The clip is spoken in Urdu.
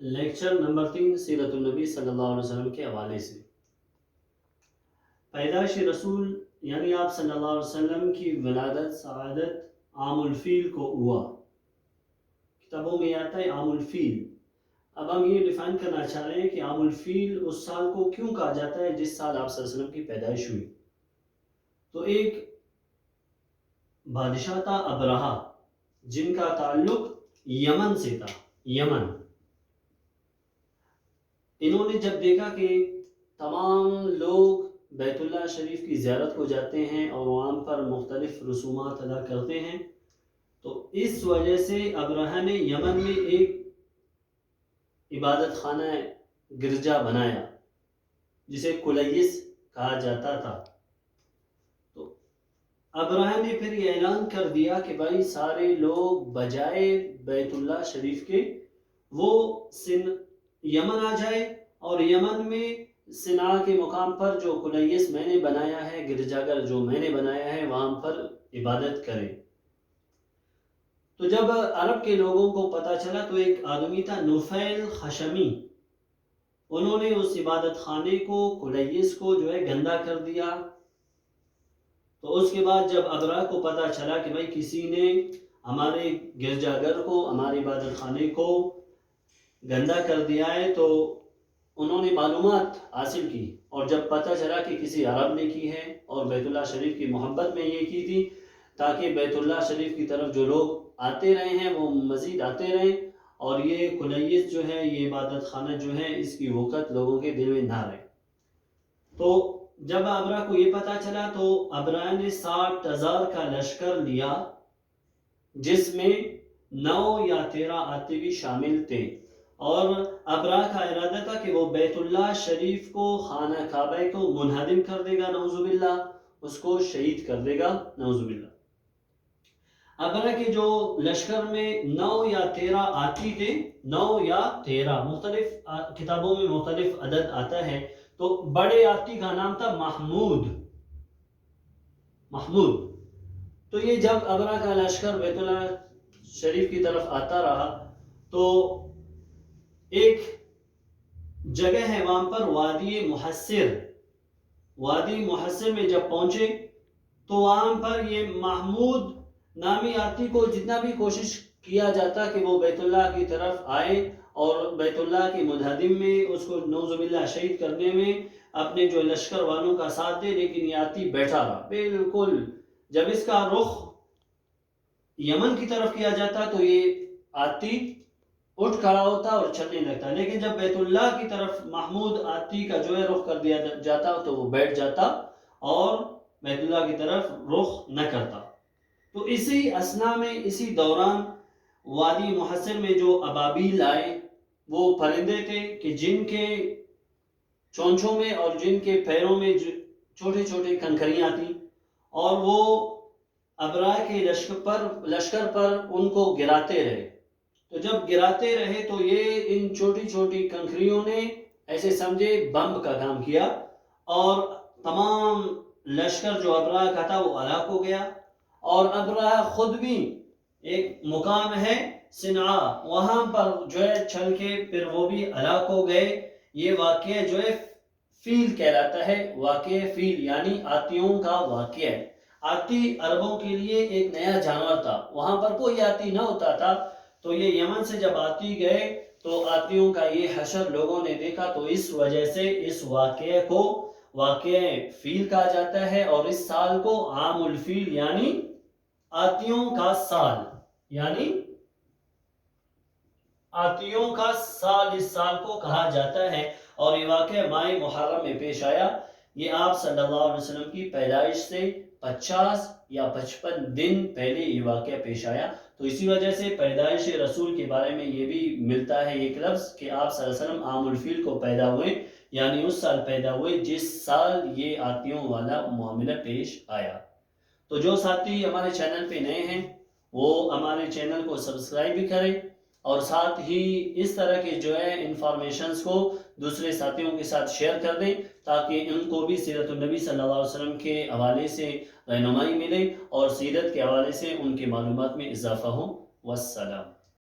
لیکچر نمبر 3 سیرت النبی صلی اللہ علیہ وسلم کے حوالے سے۔ پیدائش رسول یعنی آپ صلی اللہ علیہ وسلم کی ولادت سعادت عام الفیل کو ہوا۔ کتابوں میں آتا ہے عام الفیل۔ اب ہم یہ ڈیفائن کرنا چاہ رہے ہیں کہ عام الفیل اس سال کو کیوں کہا جاتا ہے جس سال آپ صلی اللہ علیہ وسلم کی پیدائش ہوئی۔ تو ایک بادشاہ تھا ابرہہ، جن کا تعلق یمن سے تھا۔ یمن انہوں نے جب دیکھا کہ تمام لوگ بیت اللہ شریف کی زیارت کو جاتے ہیں اور وہاں پر مختلف رسومات ادا کرتے ہیں، تو اس وجہ سے ابرہہ نے یمن میں ایک عبادت خانہ گرجا بنایا جسے کلیس کہا جاتا تھا۔ تو ابرہہ نے پھر یہ اعلان کر دیا کہ بھائی سارے لوگ بجائے بیت اللہ شریف کے وہ یمن آ جائے اور یمن میں صنعاء کے مقام پر جو کلیس میں نے بنایا ہے، گرجا گھر جو میں نے بنایا ہے، وہاں پر عبادت کریں۔ تو جب عرب کے لوگوں کو پتہ چلا تو ایک آدمی تھا نفیل خشمی، انہوں نے اس عبادت خانے کو کلیس کو جو ہے گندا کر دیا۔ تو اس کے بعد جب ابرہہ کو پتہ چلا کہ بھائی کسی نے ہمارے گرجا گھر کو، ہمارے عبادت خانے کو گندا کر دیا ہے، تو انہوں نے معلومات حاصل کی اور جب پتہ چلا کہ کسی عرب نے کی ہے اور بیت اللہ شریف کی محبت میں یہ کی تھی تاکہ بیت اللہ شریف کی طرف جو لوگ آتے رہے ہیں وہ مزید آتے رہیں اور یہ کلیس جو ہے، یہ عبادت خانہ جو ہے، اس کی وقت لوگوں کے دل میں نہ رہے۔ تو جب ابرہہ کو یہ پتہ چلا تو ابرہہ نے 60,000 کا لشکر لیا، جس میں 9 یا 13 آتے بھی شامل تھے، اور ابرہہ کا ارادہ تھا کہ وہ بیت اللہ شریف کو، خانہ کعبہ کو منہدم کر دے گا، نعوذ باللہ، اس کو شہید کر دے گا، نعوذ باللہ۔ ابرہہ کے جو لشکر میں 9 یا 13 آتی تھے، 9 یا 13 مختلف کتابوں میں مختلف عدد آتا ہے، تو بڑے آتی کا نام تھا محمود۔ تو یہ جب ابرہہ کا لشکر بیت اللہ شریف کی طرف آتا رہا تو ایک جگہ ہے وہاں پر وادی محصر میں جب پہنچے تو وہاں پر یہ محمود نامی آتی کو جتنا بھی کوشش کیا جاتا کہ وہ بیت اللہ کی طرف آئے اور بیت اللہ کی منہدم میں اس کو نعوذ باللہ شہید کرنے میں اپنے جو لشکر والوں کا ساتھ دے، لیکن یہ آتی بیٹھا رہا بالکل۔ جب اس کا رخ یمن کی طرف کیا جاتا تو یہ آتی اٹھ کھڑا ہوتا اور چلنے لگتا، لیکن جب بیت اللہ کی طرف محمود آتی کا جو ہے رخ کر دیا جاتا تو وہ بیٹھ جاتا اور بیت اللہ کی طرف رخ نہ کرتا۔ تو اسی اثناء میں، اسی دوران وادی محصر میں جو ابابیل آئے، وہ پرندے تھے کہ جن کے چونچوں میں اور جن کے پیروں میں چھوٹے چھوٹے کنکریاں تھیں، اور وہ ابرہہ کے لشکر پر ان کو گراتے رہے۔ تو جب گراتے رہے تو یہ ان چھوٹی چھوٹی کنکریوں نے ایسے سمجھے بم کا کام کیا اور تمام لشکر جو ابرہہ کا تھا وہ ہلاک ہو گیا، اور ابرہہ خود بھی ایک مقام ہے صنعاء، وہاں پر جو ہے چل کے پھر وہ بھی ہلاک ہو گئے۔ یہ واقعہ جو ہے فیل کہلاتا ہے، واقعہ فیل یعنی آتیوں کا واقعہ ہے۔ آتی عربوں کے لیے ایک نیا جانور تھا، وہاں پر کوئی آتی نہ ہوتا تھا، تو یہ یمن سے جب آتی گئے تو آتیوں کا یہ حشر لوگوں نے دیکھا، تو اس وجہ سے اس واقعے کو واقعہ فیل کہا جاتا ہے، اور اس سال کو عام الفیل یعنی آتیوں کا سال، یعنی آتیوں کا سال، اس سال کو کہا جاتا ہے۔ اور یہ واقعہ ماہ محرم میں پیش آیا۔ یہ آپ صلی اللہ علیہ وسلم کی پیدائش سے 50 یا 55 دن پہلے یہ واقعہ پیش آیا، تو اسی وجہ سے پیدائش رسول کے بارے میں یہ بھی ملتا ہے ایک لفظ کہ آپ صلی اللہ علیہ وسلم عام الفیل کو پیدا ہوئے، یعنی اس سال پیدا ہوئے جس سال یہ آتیوں والا معاملہ پیش آیا۔ تو جو ساتھی ہمارے چینل پہ نئے ہیں وہ ہمارے چینل کو سبسکرائب بھی کریں، اور ساتھ ہی اس طرح کے جو ہے انفارمیشنز کو دوسرے ساتھیوں کے ساتھ شیئر کر دیں تاکہ ان کو بھی سیرت النبی صلی اللہ علیہ وسلم کے حوالے سے رہنمائی ملے اور سیرت کے حوالے سے ان کی معلومات میں اضافہ ہو۔ والسلام۔